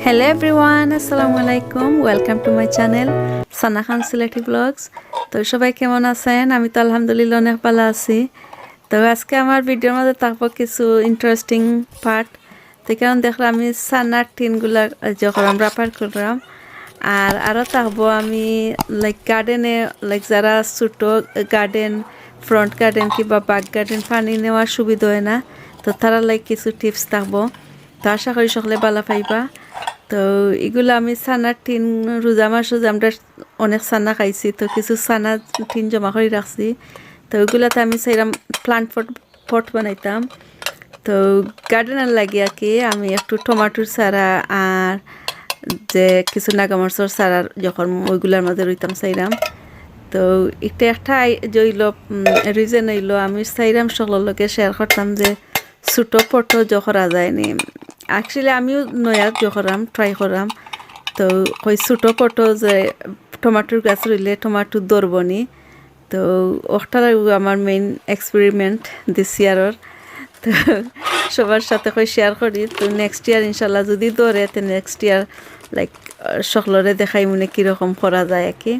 Hello everyone, Assalamualaikum. Welcome to my channel Sana Khan Silati Vlogs. তো সবাই কেমন আছেন? আমি তো আলহামদুলিল্লাহ অনেক ভালো আছি। তো আজকে আমার ভিডিওর মধ্যে থাকবো কিছু ইন্টারেস্টিং পার্ট। তো কারণ দেখলাম আমি সানার টিনগুলা যখন আমরা র্যাপার করলাম আর আরও থাকবো আমি লাইক গার্ডেনে লাইক যারা ছোটো গার্ডেন ফ্রন্ট গার্ডেন কিংবা ব্যাক গার্ডেন পানি নেওয়ার সুবিধা হয় না, তো তারা লাইক কিছু টিপস থাকবো। তো আশা করি সকলে ভালো পাইবা। তো এগুলো আমি সানার টিন রোজা মাস আমরা অনেক সানা খাইছি, তো কিছু সানা টিন জমা করে রাখছি। তো ওইগুলাতে আমি সেইরকম প্লান্ট পট বানাইতাম। তো গার্ডেনের লাগে আর কি আমি একটু টমাটোর চারা আর যে কিছু নাগামরচর চারা যখন ওইগুলার মধ্যে রইতাম চাইরাম। তো এটা একটা জইল রিজন হইল আমি চাইরাম সকলের লগে শেয়ার করতাম যে ছোটো পটো জখরা যায়নি। অ্যাকচুয়ালি আমিও নয়া জখরাম ট্রাই করাম। তো ওই ছোটো পটো যে টমাটোর গাছ রইলে টমাটো দরবনি। তো ওটা আমার মেইন এক্সপেরিমেন্ট দিস ইয়ারের। তো সবার সাথে কই শেয়ার করি। তো নেক্সট ইয়ার ইনশাল্লাহ যদি দৌড়ে তো নেক্সট ইয়ার লাইক সকলরে দেখাই মনে কীরকম করা যায় আর কি।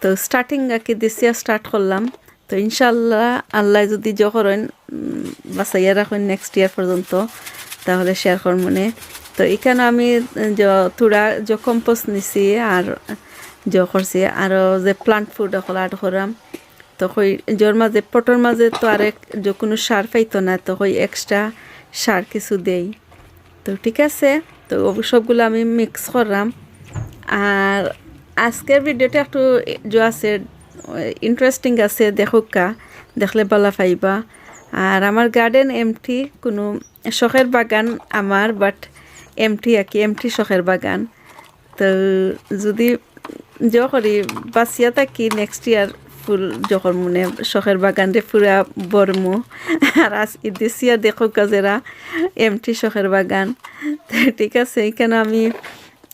তো স্টার্টিং আর কি দিস ইয়ার স্টার্ট করলাম। তো ইনশাল্লাহ আল্লাহ যদি করেন বাসাইয়া রাখেন নেক্সট ইয়ার পর্যন্ত তাহলে শেয়ার করব মনে। তো এখানে আমি থোড়া কম্পোস্ট নিছি আর করছি আরও যে প্লান্ট ফুড এখন আড করাম। তো ওই জোর মাঝে পটর মাঝে তো আরেক যে কোনো সার পাইতো না, তো ওই এক্সট্রা সার কিছু দেই। তো ঠিক আছে, তো সবগুলো আমি মিক্স করলাম। আর আজকের ভিডিওটা একটু যে আছে ইন্টারেস্টিং আছে, দেখুকা দেখলে ভালো পাইবা। আর আমার গার্ডেন এমটি কোনো শখের বাগান আমার, বাট এমটি আর কি এমটি শখের বাগান। তো যদি করি বাঁচিয়া থাকি নেক্সট ইয়ার ফুল যখন মনে শখের বাগান রে পুরা বর্মু। আর আজ দিস ইয়ার দেখো কাজেরা এমটি শখের বাগান। ঠিক আছে, এখানে আমি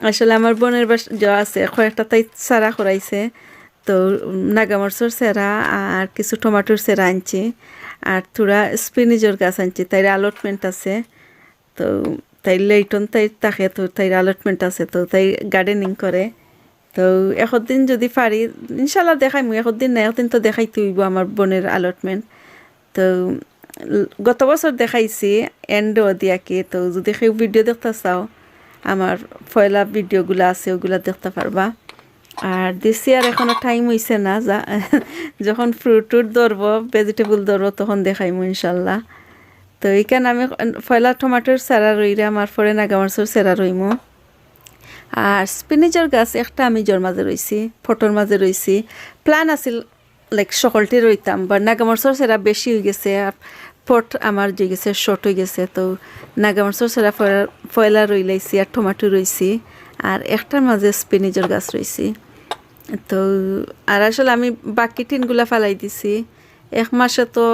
আসলে আমার বোনের বাস যা আছে কয়েকটা তাই চারা করাইছে। তো নাগামরচর চেরা আর কিছু টমাটোর চেরা আনছি আর থোড়া স্পিনিজের গাছ আনছি, তাই অ্যালটমেন্ট আছে। তো তাই লেইটন তাই তাকে তো তাই অ্যালটমেন্ট আছে, তো তাই গার্ডেনিং করে। তো একদিন যদি পারি ইনশাল্লাহ দেখাই মুই, একদিন না একদিন তো দেখাইতে হইব আমার বোনের অ্যালটমেন্ট। তো গত বছর দেখাইছি এন্ডও দিয়াকে। তো যদি সেই ভিডিও দেখতে চাও আমার পয়লা ভিডিওগুলো আছে ওগুলো দেখতে পারবা। আর দিস ইয়ার এখনও টাইম হইছে না, যখন ফ্রুট ধরবো ভেজিটেবল ধরবো তখন দেখাইমু ইনশাল্লাহ। তো এইখানে আমি পয়লা টমাটোর চারা রইরাম আর পরে নাগামরচর চারা রইমু। আর স্পিনিচের গাছ একটা আমি জোর মাঝে রইছি, ফটোর মাঝে রইছি। প্ল্যান আছিল লাইক সকলটি রইতাম, বা নাগামরচর চারা বেশি হয়ে গেছে আর পট আমার যে গেছে শর্ট হয়ে গেছে। তো নাগামরচর চারা পয়লা রইলাইছি আর টমাটো রইছি আর একটার মাঝে স্পিনিচের গাছ রইছি। তো আর আসলে আমি বাকি টিনগুলা ফালাই দিছি। এক মাসে তো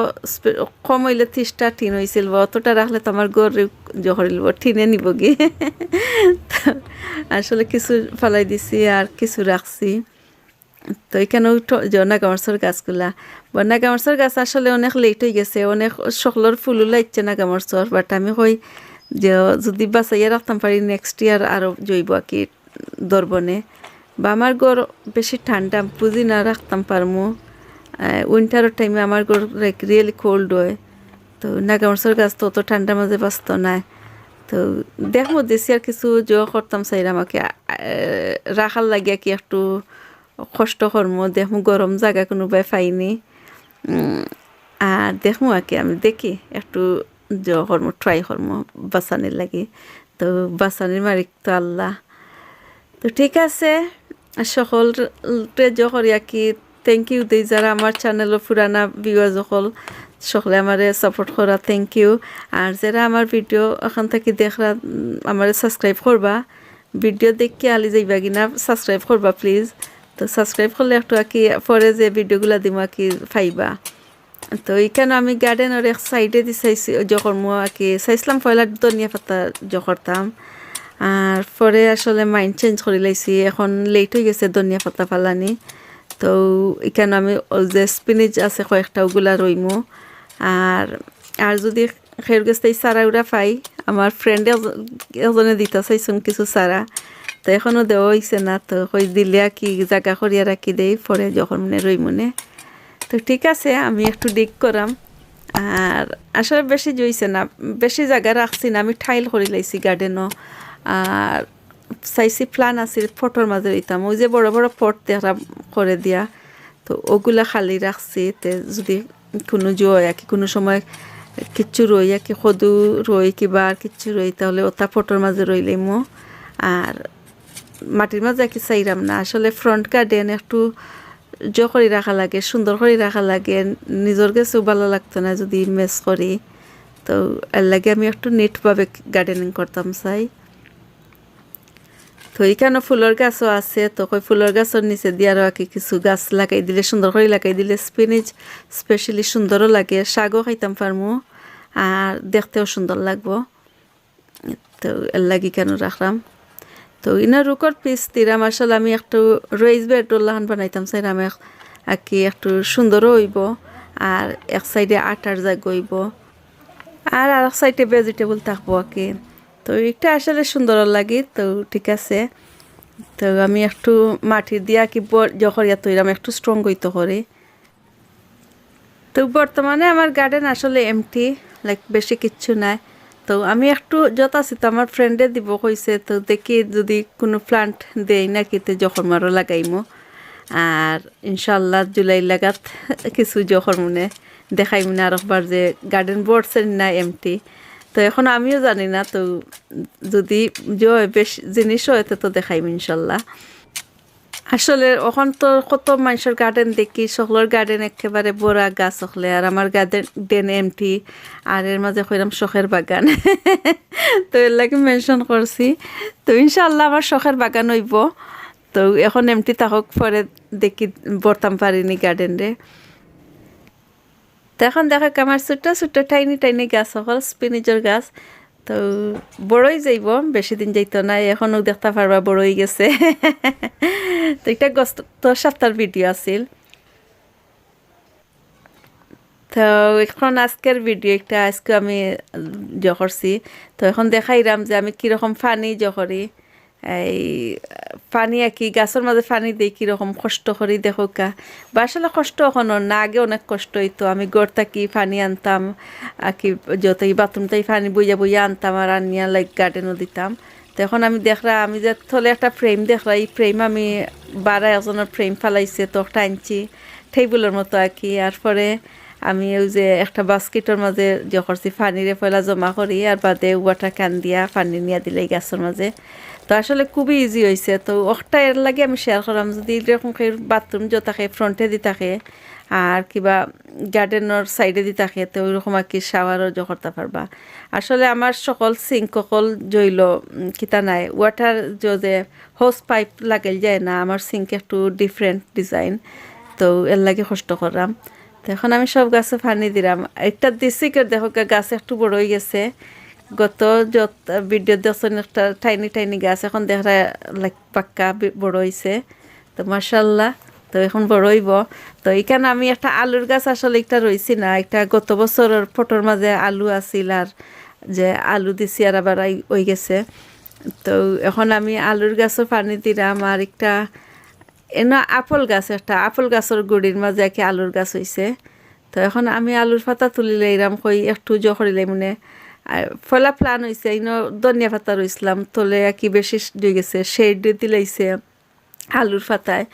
কম হইলে 30টা টিন হয়েছিল, অতটা রাখলে তো আমার গড়ে জহরিলব টিনে নিব গিয়ে। আসলে কিছু ফালাই দিছি আর কিছু রাখছি। তো এখানেও নাগামরচর গাছগুলা নাগামরচর গাছ আসলে অনেক লেট হয়ে গেছে, অনেক সকলের ফুলও লাগছে নাগামরচর। বাট আমি কই যে যদি বাঁচাইয়া রাখতাম পারি নেক্সট ইয়ার আরও জৈব আর কি দরবনে। বা আমার গড় বেশি ঠান্ডা পুঁজি না রাখতাম পারমু, উইন্টারের টাইমে আমার গড় রিয়েলি কোল্ড হয়। তো নাগামরচর গাছ তো অত ঠান্ডার মাঝে বাঁচত না। তো দেখবো দেশি আর কিছু করতাম চাইরা আমাকে রাখার লাগিয়া কি একটু কষ্ট কর্ম দেখবো, গরম জায়গা কোনোবাই পাইনি। আর দেখবো আর কি আমি দেখি একটু কর্ম ট্রাই কর্ম বাঁচানির লাগে। তো বাঁচানির মালিক তো আল্লাহ। তো ঠিক আছে, সকলকে করি আর কি থ্যাংক ইউ দিই যারা আমার চ্যানেলের পুরানা ভিউয়ার সকলে আমারে সাপোর্ট করা থ্যাংক ইউ। আর যারা আমার ভিডিও এখান থেকে দেখরা আমারে সাবস্ক্রাইব করবা, ভিডিও দেখে আলি যাইবা কিনা সাবস্ক্রাইব করবা প্লিজ। তো সাবস্ক্রাইব করলে একটু আর কি পরে যে ভিডিওগুলো দিব আর কি পাইবা। তো এইখানে আমি গার্ডেনের এক সাইডে দি চাইছি যখন আর কি চাইছিলাম পয়লা ধনিয়া পাতা করতাম। আর পরে আসলে মাইন্ড চেঞ্জ করে লাইছি, এখন লেট হয়ে গেছে ধনিয়া পাতা ফালানি। তো এখানে আমি যে স্পিনিচ আছে কয়েকটা ওগুলা রইমু। আর যদি খের গেছে চারা উড়া পাই আমার ফ্রেন্ড এজনে দিতে চাইছেন কিছু চারা তো এখনও দেওয়া হয়েছে না তো কই দিলে কি জায়গা করিয়া রাখি দেই পরে যখন মনে রই মনে তো ঠিক আছে আমি একটু ডিগ করাম আর আসলে বেশি জইছে না বেশি জায়গা রাখছি না আমি ঠাইল করে লাইছি গার্ডেনও আর চাইছি প্লান আছে ফটোর মাঝে রইতাম ওই যে বড় বড় পট দেখা করে দিয়া তো ওগুলা খালি রাখছি তে যদি কোনো জয় কি কোনো সময় কিচ্ছু রই কি সদু রই কিবা আর কিচ্ছু রই তাহলে ওটা ফটোর মাঝে রইলেমো আর মাটির মাঝে কি চাইরাম না আসলে ফ্রন্ট গার্ডেন একটু করে রাখা লাগে সুন্দর করে রাখা লাগে নিজের কাছেও ভালো লাগতো না যদি মেস করি তো এর লাগে আমি একটু নেটভাবে গার্ডেনিং করতাম চাই তো এইখানে ফুলের গাছও আছে তো কই ফুলের গাছের নিচে দিয়ে আরও কি কিছু গাছ লাগাই দিলে সুন্দর করে লাগাই দিলে স্পিনিচ স্পেশালি সুন্দরও লাগে শাকও খাইতাম পারমু আর দেখতেও সুন্দর লাগবো তো এর লাগি কেন রাখলাম তো ইনার রুকর পিস দিলাম আসলে আমি একটু রয়েস বেড লাহান বানাইতাম চাইলাম আর কি একটু সুন্দরও হইব আর এক সাইডে আটার জাগ হইব আর এক সাইডে ভেজিটেবল থাকবো আর কি তো এটা আসলে সুন্দর লাগে তো ঠিক আছে তো আমি একটু মাটির দিয়া কি যখন তৈরাম একটু স্ট্রং হইতে করে তো বর্তমানে আমার গার্ডেন আসলে এমটি লাইক বেশি কিচ্ছু নাই তো আমি একটু যত আছি তো আমার ফ্রেন্ডে দিব কইছে তো দেখি যদি কোনো প্লান্ট দেই নাকি তো যখন মারও লাগাইমো আর ইনশাল্লাহ জুলাই লাগাত কিছু যখন মনে দেখাই মনে আরেকবার যে গার্ডেন বোর্ডসের না এমটি তো এখন আমিও জানি না তো যদি বেশ জিনিস হয় তো দেখাইম ইনশাল্লাহ আসলে ওখান তো কত মানুষের গার্ডেন দেখি সকলের গার্ডেন একেবারে বড়া গাছ হলে আর আমার গার্ডেন এমটি আর এর মাঝে কইলাম শখের বাগান তো এর লাগে মেনশন করছি তো ইনশাল্লাহ আমার শখের বাগান হইব তো এখন এমটি থাকক পরে দেখি বরতাম পারিনি গার্ডেনে তো এখন দেখা আমার ছোট ছোট টাইনি টাইনি গাছ সকল স্পিনিচের গাছ তো বড়ই যাইব বেশি দিন যাইতো না এখনও দেখতে পারবা বড়ই গেছে তো এটা গত সপ্তাহের ভিডিও আছিল তো এখন আজকের ভিডিও একটা আজকে আমি করছি তো এখন দেখাইলাম যে আমি কীরকম ফানি করি এই পানি আর কি গাছের মাঝে পানি দিই কীরকম কষ্ট করি দেখো কা বা আসলে কষ্ট এখনও না আগে অনেক কষ্ট হইতো আমি গড় থাকি পানি আনতাম আর কি যতই বাথরুমটাই পানি বইয়া বইয়া আনতাম আর আনিয়া লাইক গার্ডেনও দিতাম তো এখন আমি দেখলাম আমি যে থলে একটা ফ্রেম দেখলাম এই ফ্রেম আমি 12 একজনের ফ্রেম ফালাইছে তো একটা আনছি টেবিলের মতো আর কি আর পরে আমি ওই যে একটা বাস্কেটের মাঝে করছি পানিরে পয়লা জমা করি আর বাদে ওয়াটার ক্যান দিয়া পানি নিয়ে দিলে গাছের মাঝে তো আসলে খুবই ইজি হয়েছে তো ওটা এর লাগে আমি শেয়ার করলাম যদি এরকম বাথরুম যে থাকে ফ্রন্টে দি থাকে আর কিবা গার্ডেনের সাইডে দি থাকে তো ওইরকম আর কি শাওয়ারও করতে পারবা আসলে আমার সকল সিঙ্ক সকল জইল কিতা নাই ওয়াটার যে হোস পাইপ লাগাইল যায় না আমার সিঙ্ক একটু ডিফারেন্ট ডিজাইন তো এর লাগে কষ্ট করলাম তো এখন আমি সব গাছে পানি দিলাম একটা দিছি কে দেখো গাছ একটু বড় হয়ে গেছে গত যত ভিডিও দেখছেন একটা টাইনি টাইনি গাছ এখন দেখা লাইক পাক্কা বড় হয়েছে তো মাশাল্লাহ তো এখন বড় হইব তো এখানে আমি একটা আলুর গাছ আসলে একটা রয়েছি না একটা গত বছরের ফটোর মাঝে আলু আছিল আর যে আলু দিছি আর আবার হয়ে গেছে তো এখন আমি আলুর গাছও পানি দিলাম আর একটা এনে আপেল গাছ একটা আপেল গাছের গুড়ির মাঝে কি আলুর গাছ হয়েছে তো এখন আমি আলুর পাতা তুলিলে এরাম কই একটু করিলে মানে ফলা প্লান হয়েছে ইনো ধনিয়া পাতা রইছিলাম তোলে কি বেশি দিয়ে গেছে শেড দিলাইছে আলুর পাতায়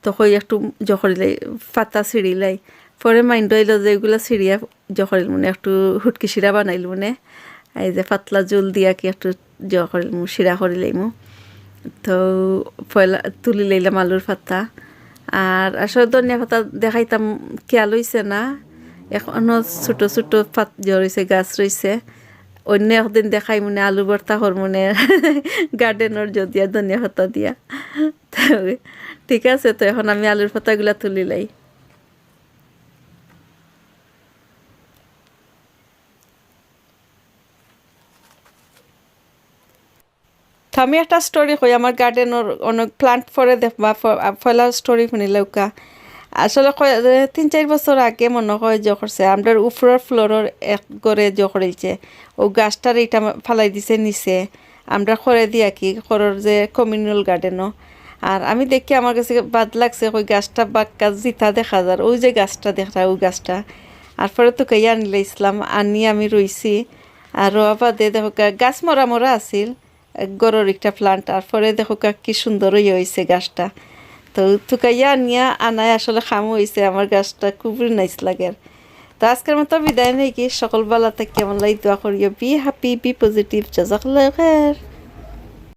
তো কই একটু করিলে পাতা ছিঁড়িলাই পরে মাইন্ড হইল যে এগুলো ছিঁড়িয়া করিল মানে একটু হুটকি শিরা বানাইল মানে এই যে পাতলা জল দিয়া কি একটু করিল শিরা করিলাইমু তো পয়লা তুলি লইলাম আলুর পাতা আর আসলে ধনিয়া পাতা দেখাইতাম খেয়াল হইছে না এখনও ছোটো ছোটো পাত রয়েছে গাছ রয়েছে অন্য একদিন দেখাই মনে আলু ভর্তা হর মনে গার্ডেনের যদিয়া ধনিয়া পাতা দিয়া ঠিক আছে তো এখন আমি আলুর পাতাগুলা তুলি লাই আমি একটা স্টোরি কই আমার গার্ডেনের অনেক প্লান্ট পরে দেখবা ফলা স্টোরি শুনিলে উকা আসলে 3-4 বছর আগে মনে হয় যে করছে আমরা উপরের ফ্লোরের এক ঘরে যে করেছে ও গাছটার এটা ফালাই দিছে নিচে আমরা করে দিয়া কি খরর যে কমিউনাল গার্ডেনও আর আমি দেখি আমার কাছে বাদ লাগছে ওই গাছটা বাক্কা জিতা দেখা যার ওই যে গাছটা দেখা ওই গাছটা আর পরে তো কাইয়া আনিলে ইসলাম আনি আমি রইছি আর রোয়া বাদে দেখো গাছ মরা মরা আছিল গরুর একটা প্লান্ট আর পরে দেখো কি সুন্দর হয়েছে গাছটা তো থুকাইয়া নিয়া আনায় আসলে খামো হয়েছে আমার গাছটা খুবই নাইস লাগে তো আজকের মতো বিদায় নেই কি সকল বেলা থেকে কেমন লাগে দোয়া করিও বি হ্যাপি বি পজিটিভ জাজাকাল্লাহ খায়ের।